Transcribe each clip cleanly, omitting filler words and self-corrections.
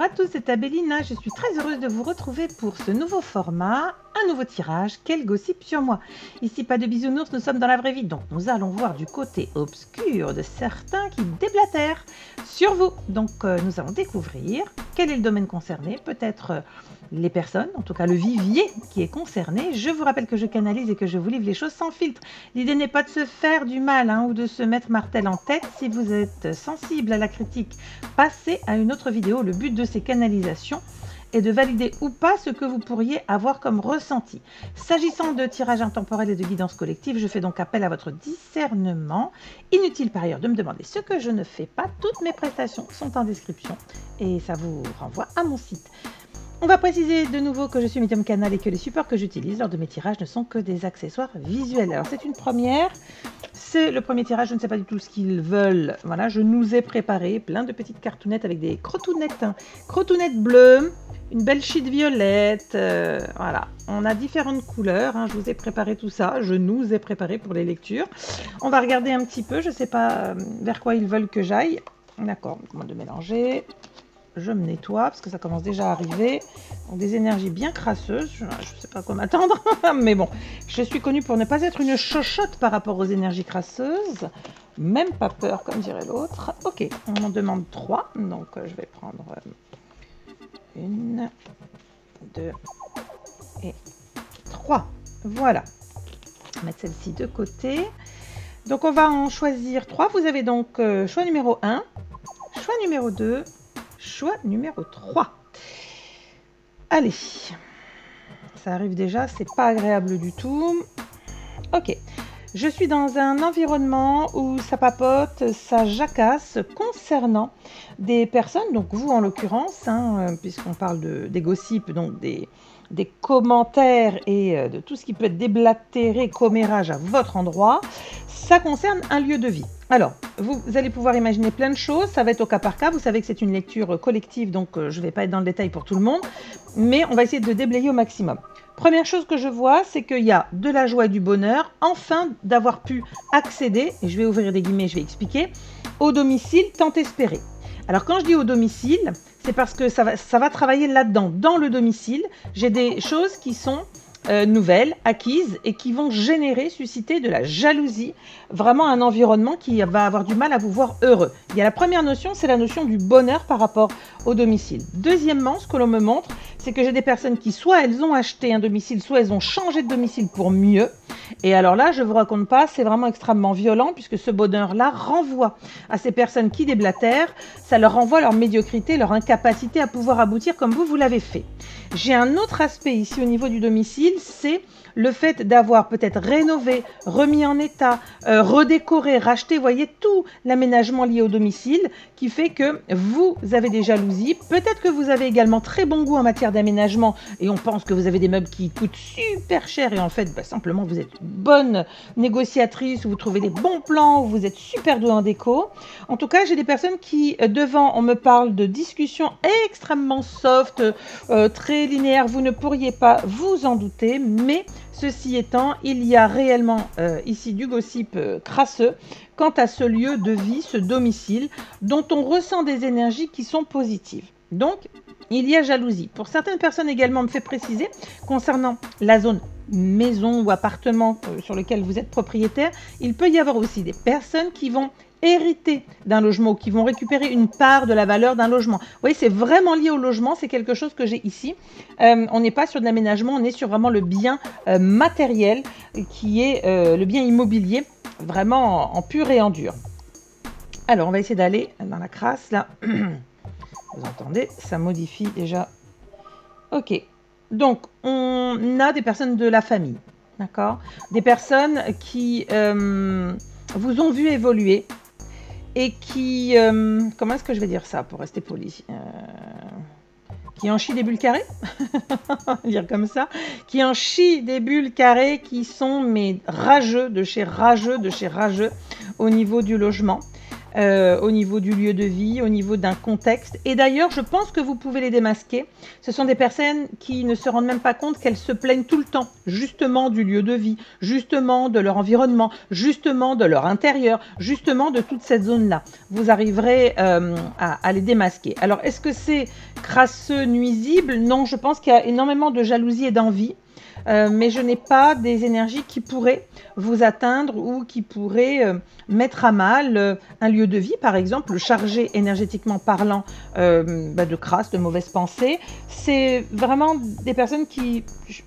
à tous, c'est Abélina. Je suis très heureuse de vous retrouver pour ce nouveau format, un nouveau tirage. Quel gossip sur moi. Ici, pas de bisounours, nous sommes dans la vraie vie. Donc, nous allons voir du côté obscur de certains qui déblatèrent sur vous. Donc, nous allons découvrir quel est le domaine concerné, peut-être les personnes, en tout cas le vivier qui est concerné. Je vous rappelle que je canalise et que je vous livre les choses sans filtre. L'idée n'est pas de se faire du mal ou de se mettre martel en tête. Si vous êtes sensible à la critique, passez à une autre vidéo. Le but de ces canalisations est de valider ou pas ce que vous pourriez avoir comme ressenti. S'agissant de tirage intemporel et de guidance collective, je fais donc appel à votre discernement. Inutile par ailleurs de me demander ce que je ne fais pas. Toutes mes prestations sont en description et ça vous renvoie à mon site. On va préciser de nouveau que je suis médium canal et que les supports que j'utilise lors de mes tirages ne sont que des accessoires visuels. Alors c'est une première, c'est le premier tirage, je ne sais pas du tout ce qu'ils veulent. Voilà, je nous ai préparé plein de petites cartounettes avec des crotounettes, crotounettes bleues, une belle sheet violette, voilà. On a différentes couleurs, je vous ai préparé tout ça, je nous ai préparé pour les lectures. On va regarder un petit peu, je ne sais pas vers quoi ils veulent que j'aille. D'accord, on demande de mélanger. Je me nettoie parce que ça commence déjà à arriver. Donc, des énergies bien crasseuses. Je ne sais pas quoi m'attendre. Mais bon, je suis connue pour ne pas être une chochotte par rapport aux énergies crasseuses. Même pas peur, comme dirait l'autre. Ok, on m'en demande 3. Donc, je vais prendre 1, 2 et 3. Voilà. On va mettre celle-ci de côté. Donc, on va en choisir 3. Vous avez donc choix numéro 1, choix numéro 2, choix numéro 3. Allez, ça arrive déjà, c'est pas agréable du tout. Ok, je suis dans un environnement où ça papote, ça jacasse concernant des personnes, donc vous en l'occurrence, puisqu'on parle des gossips, donc des commentaires et de tout ce qui peut être déblatéré, commérage à votre endroit. Ça concerne un lieu de vie. Alors, vous allez pouvoir imaginer plein de choses, ça va être au cas par cas, vous savez que c'est une lecture collective, donc je ne vais pas être dans le détail pour tout le monde, mais on va essayer de déblayer au maximum. Première chose que je vois, c'est qu'il y a de la joie et du bonheur, enfin d'avoir pu accéder, et je vais ouvrir des guillemets, je vais expliquer, au domicile tant espéré. Alors quand je dis au domicile, c'est parce que ça va travailler là-dedans, dans le domicile, j'ai des choses qui sont nouvelles, acquises et qui vont susciter de la jalousie, vraiment un environnement qui va avoir du mal à vous voir heureux. Il y a la première notion, c'est la notion du bonheur par rapport au domicile. Deuxièmement, ce que l'on me montre, c'est que j'ai des personnes qui soit elles ont acheté un domicile, soit elles ont changé de domicile pour mieux. Et alors là, je ne vous raconte pas, c'est vraiment extrêmement violent puisque ce bonheur-là renvoie à ces personnes qui déblatèrent, ça leur renvoie leur médiocrité, leur incapacité à pouvoir aboutir comme vous l'avez fait. J'ai un autre aspect ici au niveau du domicile, c'est le fait d'avoir peut-être rénové, remis en état, redécoré, racheté, voyez, tout l'aménagement lié au domicile qui fait que vous avez des jalousies. Peut-être que vous avez également très bon goût en matière d'aménagement et on pense que vous avez des meubles qui coûtent super cher et en fait, simplement, vous êtes une bonne négociatrice, vous trouvez des bons plans, vous êtes super doué en déco. En tout cas, j'ai des personnes qui, devant, on me parle de discussions extrêmement soft, très linéaires, vous ne pourriez pas vous en douter, mais ceci étant, il y a réellement ici du gossip crasseux quant à ce lieu de vie, ce domicile, dont on ressent des énergies qui sont positives. Donc, il y a jalousie. Pour certaines personnes également, on me fait préciser, concernant la zone maison ou appartement sur lequel vous êtes propriétaire, il peut y avoir aussi des personnes qui vont hériter d'un logement ou qui vont récupérer une part de la valeur d'un logement. Vous voyez, c'est vraiment lié au logement, c'est quelque chose que j'ai ici. On n'est pas sur de l'aménagement, on est sur vraiment le bien matériel qui est le bien immobilier, vraiment en pur et en dur. Alors, on va essayer d'aller dans la crasse, là. Vous entendez, ça modifie déjà. Ok, donc on a des personnes de la famille, d'accord? Des personnes qui vous ont vu évoluer et qui, comment est-ce que je vais dire ça pour rester poli, qui en chient des bulles carrées, dire comme ça, qui en chient des bulles carrées qui sont mais rageux de chez rageux au niveau du logement. au niveau du lieu de vie, au niveau d'un contexte. Et d'ailleurs, je pense que vous pouvez les démasquer. Ce sont des personnes qui ne se rendent même pas compte qu'elles se plaignent tout le temps, justement du lieu de vie, justement de leur environnement, justement de leur intérieur, justement de toute cette zone-là. Vous arriverez à les démasquer. Alors, est-ce que c'est crasseux, nuisible? Non, je pense qu'il y a énormément de jalousie et d'envie. Mais je n'ai pas des énergies qui pourraient vous atteindre ou qui pourraient mettre à mal un lieu de vie, par exemple, chargé énergétiquement parlant de crasse, de mauvaises pensées. C'est vraiment des personnes qui,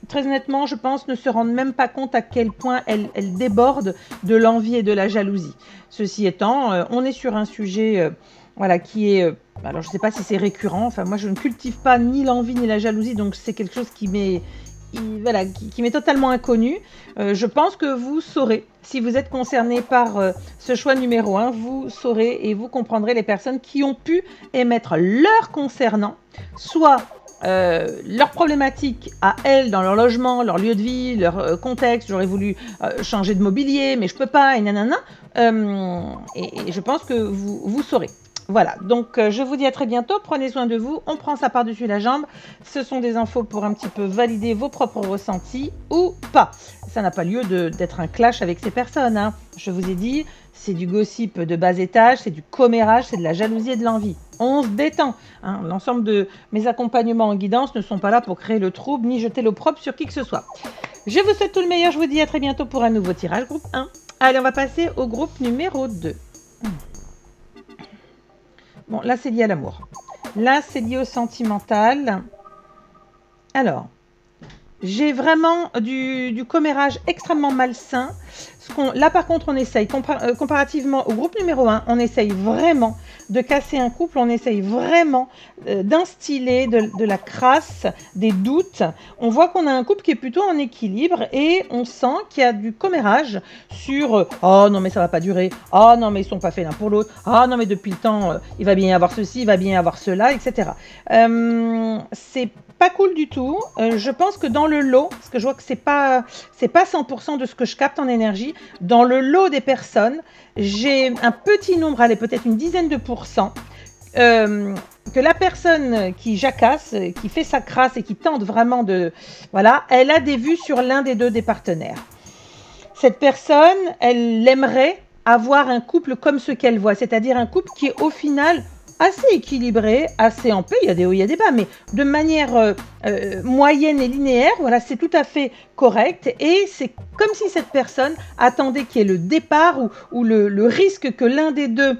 très honnêtement, je pense, ne se rendent même pas compte à quel point elles débordent de l'envie et de la jalousie. Ceci étant, on est sur un sujet voilà, qui est... alors, je ne sais pas si c'est récurrent. Enfin, moi, je ne cultive pas ni l'envie ni la jalousie, donc c'est quelque chose qui m'est... Voilà, qui m'est totalement inconnu. Je pense que vous saurez, si vous êtes concerné par ce choix numéro 1, vous saurez et vous comprendrez les personnes qui ont pu émettre leur concernant, soit leurs problématiques à elles dans leur logement, leur lieu de vie, leur contexte. J'aurais voulu changer de mobilier, mais je peux pas, et nanana. Et je pense que vous saurez. Voilà, donc je vous dis à très bientôt, prenez soin de vous, on prend ça par-dessus la jambe, ce sont des infos pour un petit peu valider vos propres ressentis ou pas. Ça n'a pas lieu d'être un clash avec ces personnes, hein. Je vous ai dit, c'est du gossip de bas étage, c'est du commérage, c'est de la jalousie et de l'envie. On se détend, hein. L'ensemble de mes accompagnements en guidance ne sont pas là pour créer le trouble ni jeter l'opprobre sur qui que ce soit. Je vous souhaite tout le meilleur, je vous dis à très bientôt pour un nouveau tirage, groupe 1. Allez, on va passer au groupe numéro 2. Bon, là, c'est lié à l'amour. Là, c'est lié au sentimental. Alors, j'ai vraiment du commérage extrêmement malsain. Là, par contre, on essaye, comparativement au groupe numéro 1, on essaye vraiment de casser un couple, on essaye vraiment d'instiller de la crasse, des doutes. On voit qu'on a un couple qui est plutôt en équilibre et on sent qu'il y a du commérage sur oh non mais ça va pas durer, oh non mais ils sont pas faits l'un pour l'autre, oh non mais depuis le temps il va bien y avoir ceci, il va bien y avoir cela, etc. C'est pas cool du tout. Je pense que dans le lot, parce que je vois que c'est pas 100% de ce que je capte en énergie, dans le lot des personnes, j'ai un petit nombre, allez peut-être une dizaine de pourcents, que la personne qui jacasse, qui fait sa crasse et qui tente vraiment de... Voilà, elle a des vues sur l'un des deux des partenaires. Cette personne, elle aimerait avoir un couple comme ce qu'elle voit, c'est-à-dire un couple qui est au final assez équilibré, assez en paix, il y a des hauts, il y a des bas, mais de manière moyenne et linéaire, voilà, c'est tout à fait correct, et c'est comme si cette personne attendait qu'il y ait le départ ou le risque que l'un des deux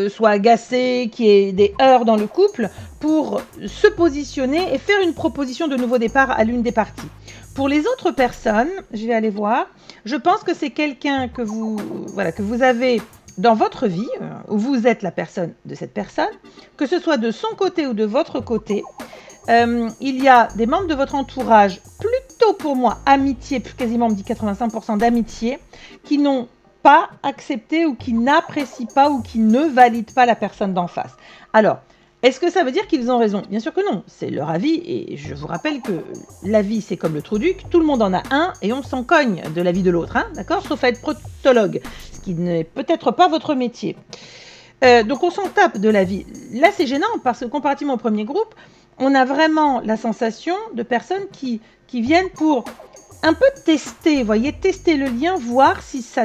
soit agacé, qu'il y ait des heurts dans le couple, pour se positionner et faire une proposition de nouveau départ à l'une des parties. Pour les autres personnes, je vais aller voir, je pense que c'est quelqu'un que vous avez dans votre vie, où vous êtes la personne de cette personne, que ce soit de son côté ou de votre côté, il y a des membres de votre entourage, plutôt pour moi amitié, quasiment on me dit 85% d'amitié, qui n'ont pas accepté ou qui n'apprécient pas ou qui ne valident pas la personne d'en face. Alors, est-ce que ça veut dire qu'ils ont raison? Bien sûr que non, c'est leur avis et je vous rappelle que la vie c'est comme le trou-duc, tout le monde en a un et on s'en cogne de l'avis de l'autre, hein, d'accord? Sauf à être proctologue, ce qui n'est peut-être pas votre métier. Donc on s'en tape de la vie. Là c'est gênant parce que comparativement au premier groupe, on a vraiment la sensation de personnes qui viennent pour un peu tester, vous voyez, tester le lien, voir si ça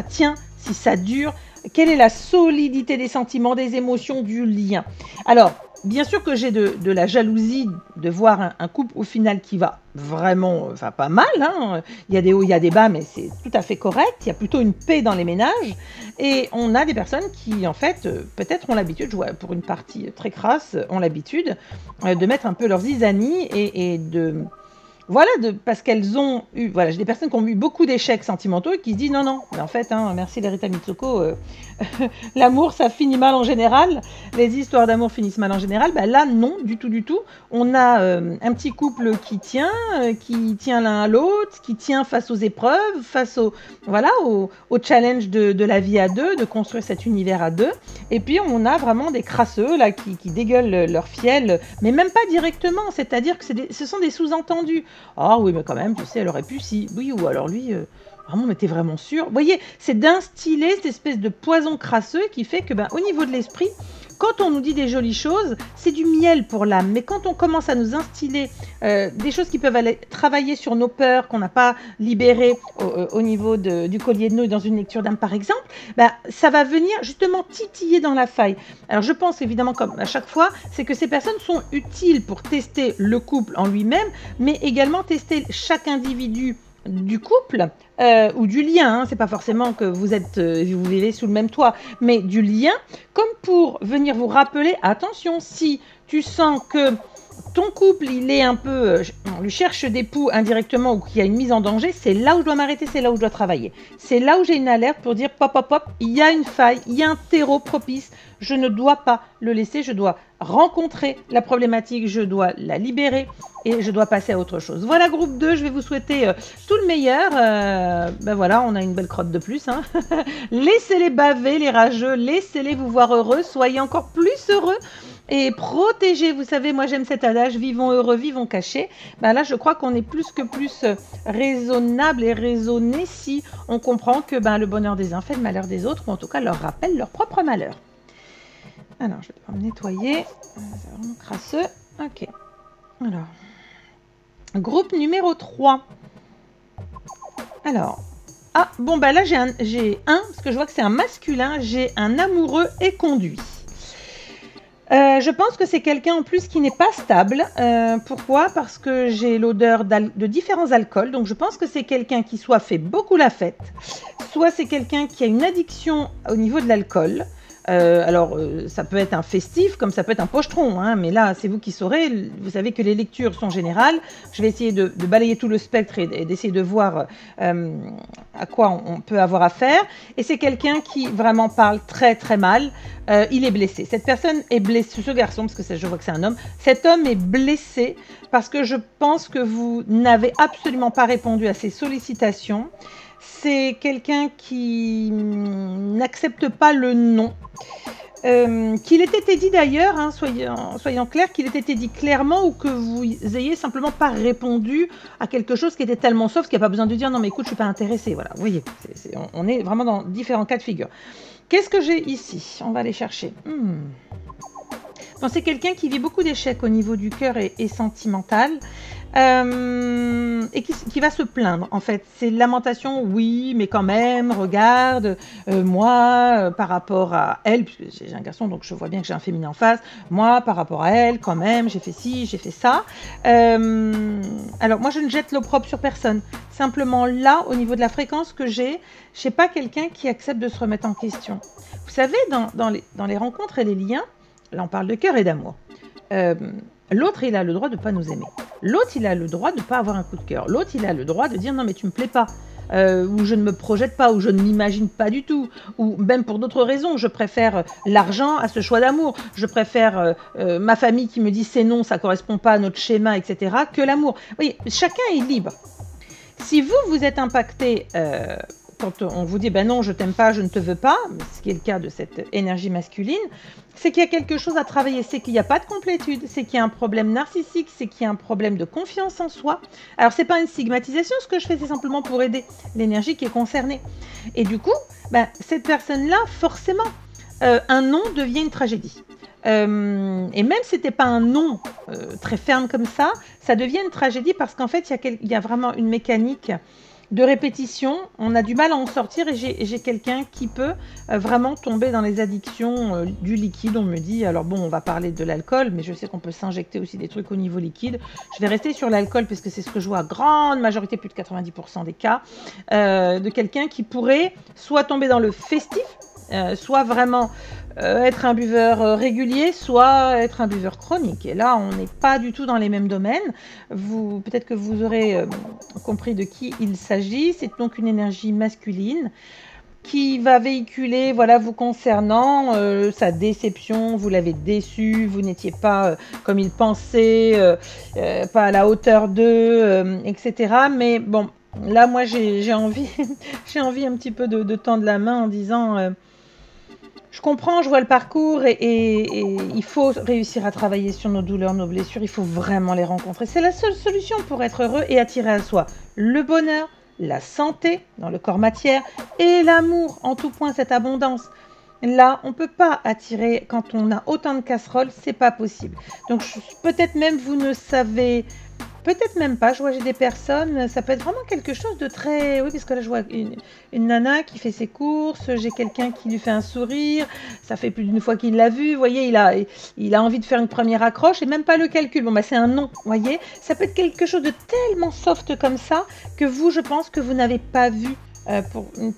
tient, si ça dure, quelle est la solidité des sentiments, des émotions, du lien. Alors, bien sûr que j'ai de la jalousie de voir un couple au final qui va vraiment, enfin pas mal, hein. Il y a des hauts, il y a des bas, mais c'est tout à fait correct, il y a plutôt une paix dans les ménages, et on a des personnes qui, en fait, peut-être ont l'habitude, je vois pour une partie très crasse, ont l'habitude de mettre un peu leurs zizanies et de... Voilà, parce qu'elles ont eu, voilà, j'ai des personnes qui ont eu beaucoup d'échecs sentimentaux et qui se disent non, mais en fait, hein, merci Lerita Mitsoko, l'amour ça finit mal en général, les histoires d'amour finissent mal en général, ben là non, du tout, on a un petit couple qui tient l'un à l'autre, qui tient face aux épreuves, face au challenge de la vie à deux, de construire cet univers à deux, et puis on a vraiment des crasseux là qui dégueulent leur fiel, mais même pas directement, c'est-à-dire que ce sont des sous-entendus. Ah oui, mais quand même, tu sais, elle aurait pu si. Oui, ou alors lui, vraiment, mais t'es vraiment sûr? Vous voyez, c'est d'instiller cette espèce de poison crasseux qui fait que, ben, au niveau de l'esprit, quand on nous dit des jolies choses, c'est du miel pour l'âme. Mais quand on commence à nous instiller des choses qui peuvent aller travailler sur nos peurs qu'on n'a pas libérées au niveau du collier de nœuds dans une lecture d'âme, par exemple, bah, ça va venir justement titiller dans la faille. Alors je pense évidemment, comme à chaque fois, c'est que ces personnes sont utiles pour tester le couple en lui-même, mais également tester chaque individu du couple ou du lien, hein. C'est pas forcément que vous vivez sous le même toit, mais du lien, comme pour venir vous rappeler, attention, si tu sens que ton couple, il est un peu, on lui cherche des poux indirectement ou qu'il y a une mise en danger, c'est là où je dois m'arrêter, c'est là où je dois travailler. C'est là où j'ai une alerte pour dire, pop, pop, pop, il y a une faille, il y a un terreau propice, je ne dois pas le laisser, je dois rencontrer la problématique, je dois la libérer et je dois passer à autre chose. Voilà, groupe 2, je vais vous souhaiter tout le meilleur. Ben voilà, on a une belle crotte de plus, hein. Laissez-les baver, les rageux, laissez-les vous voir heureux, soyez encore plus heureux. Et protégez, vous savez, moi j'aime cet adage, vivons heureux, vivons cachés. Ben là, je crois qu'on est plus que plus raisonnable et raisonné si on comprend que ben, le bonheur des uns fait le malheur des autres, ou en tout cas leur rappelle leur propre malheur. Alors, je vais devoir me nettoyer. C'est vraiment crasseux. Ok. Alors, groupe numéro 3. Alors, ah, bon, bah là, j'ai un, parce que je vois que c'est un masculin, j'ai un amoureux et conduit. Je pense que c'est quelqu'un en plus qui n'est pas stable. Pourquoi? Parce que j'ai l'odeur de différents alcools. Donc je pense que c'est quelqu'un qui soit fait beaucoup la fête, soit c'est quelqu'un qui a une addiction au niveau de l'alcool. Alors, ça peut être un festif, comme ça peut être un pochetron, hein, mais là, c'est vous qui saurez. Vous savez que les lectures sont générales. Je vais essayer de balayer tout le spectre et d'essayer de voir à quoi on peut avoir affaire. Et c'est quelqu'un qui vraiment parle très très mal. Il est blessé. Cette personne est blessée, ce garçon, parce que je vois que c'est un homme. Cet homme est blessé parce que je pense que vous n'avez absolument pas répondu à ses sollicitations. C'est quelqu'un qui n'accepte pas le non. Qu'il ait été dit d'ailleurs, hein, soyons clairs, qu'il ait été dit clairement ou que vous ayez simplement pas répondu à quelque chose qui était tellement soft qu'il n'y a pas besoin de dire non mais écoute je suis pas intéressée. Voilà, vous voyez, on est vraiment dans différents cas de figure. Qu'est-ce que j'ai ici? On va aller chercher. Bon, c'est quelqu'un qui vit beaucoup d'échecs au niveau du cœur et sentimental. Et qui va se plaindre en fait, c'est lamentation, oui mais quand même regarde moi par rapport à elle, puisque j'ai un garçon donc je vois bien que j'ai un féminin en face, moi par rapport à elle quand même j'ai fait ci, j'ai fait ça. Alors moi je ne jette l'opprobre sur personne, simplement là au niveau de la fréquence que j'ai pas quelqu'un qui accepte de se remettre en question. Vous savez dans les rencontres et les liens, là on parle de cœur et d'amour. L'autre, il a le droit de ne pas nous aimer. L'autre, il a le droit de ne pas avoir un coup de cœur. L'autre, il a le droit de dire non mais tu me plais pas. Ou je ne me projette pas, ou je ne m'imagine pas du tout. Ou même pour d'autres raisons, je préfère l'argent à ce choix d'amour. Je préfère ma famille qui me dit c'est non, ça ne correspond pas à notre schéma, etc. que l'amour. Oui, chacun est libre. Si vous êtes impacté... quand on vous dit ben non je t'aime pas, je ne te veux pas, ce qui est le cas de cette énergie masculine, c'est qu'il y a quelque chose à travailler, c'est qu'il n'y a pas de complétude, c'est qu'il y a un problème narcissique, c'est qu'il y a un problème de confiance en soi. Alors c'est pas une stigmatisation, ce que je fais c'est simplement pour aider l'énergie qui est concernée. Et du coup, ben, cette personne-là, forcément, un non devient une tragédie. Et même si c'était pas un non très ferme comme ça devient une tragédie parce qu'en fait il y a vraiment une mécanique de répétition, on a du mal à en sortir et j'ai quelqu'un qui peut vraiment tomber dans les addictions du liquide. On me dit, alors bon, on va parler de l'alcool, mais je sais qu'on peut s'injecter aussi des trucs au niveau liquide. Je vais rester sur l'alcool parce que c'est ce que je vois à grande majorité, plus de 90% des cas, de quelqu'un qui pourrait soit tomber dans le festif, soit vraiment être un buveur régulier, soit être un buveur chronique. Et là, on n'est pas du tout dans les mêmes domaines. Peut-être que vous aurez compris de qui il s'agit. C'est donc une énergie masculine qui va véhiculer, voilà, vous concernant, sa déception, vous l'avez déçu, vous n'étiez pas comme il pensait, pas à la hauteur d'eux, etc. Mais bon, là, moi, j'ai envie, j'ai envie un petit peu de tendre la main en disant... Je comprends, je vois le parcours et il faut réussir à travailler sur nos douleurs, nos blessures. Il faut vraiment les rencontrer. C'est la seule solution pour être heureux et attirer à soi le bonheur, la santé dans le corps matière et l'amour en tout point, cette abondance. Là, on ne peut pas attirer quand on a autant de casseroles, c'est pas possible. Donc peut-être même vous ne savez, peut-être même pas. Je vois j'ai des personnes, ça peut être vraiment quelque chose de très, oui, parce que là je vois une nana qui fait ses courses, j'ai quelqu'un qui lui fait un sourire, ça fait plus d'une fois qu'il l'a vu. Vous voyez, il a envie de faire une première accroche et même pas le calcul. Bon bah c'est un non. Vous voyez, ça peut être quelque chose de tellement soft comme ça que vous, je pense que vous n'avez pas vu pour une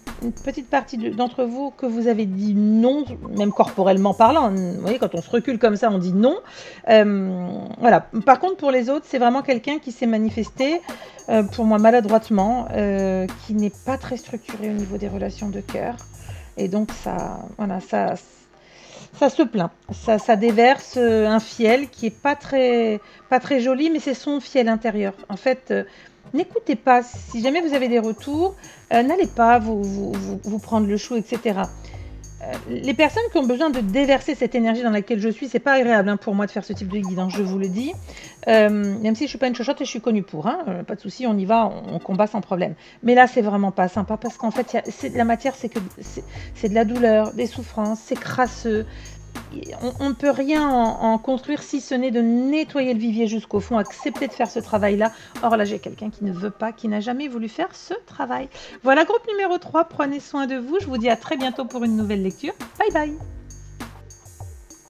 petite partie d'entre vous que vous avez dit non, même corporellement parlant. Vous voyez, quand on se recule comme ça, on dit non. Voilà. Par contre, pour les autres, c'est vraiment quelqu'un qui s'est manifesté, pour moi, maladroitement, qui n'est pas très structuré au niveau des relations de cœur. Et donc, ça, voilà, ça se plaint. Ça déverse un fiel qui est pas très joli, mais c'est son fiel intérieur. En fait, n'écoutez pas. Si jamais vous avez des retours, n'allez pas vous prendre le chou, etc. Les personnes qui ont besoin de déverser cette énergie dans laquelle je suis, c'est pas agréable hein, pour moi de faire ce type de guidance, je vous le dis. Même si je suis pas une chochotte et je suis connue pour, hein, pas de souci, on y va, on combat sans problème. Mais là, c'est vraiment pas sympa parce qu'en fait, la matière, c'est de la douleur, des souffrances, c'est crasseux. On ne peut rien en construire si ce n'est de nettoyer le vivier jusqu'au fond, accepter de faire ce travail-là. Or là, j'ai quelqu'un qui ne veut pas, qui n'a jamais voulu faire ce travail. Voilà, groupe numéro 3, prenez soin de vous. Je vous dis à très bientôt pour une nouvelle lecture. Bye bye.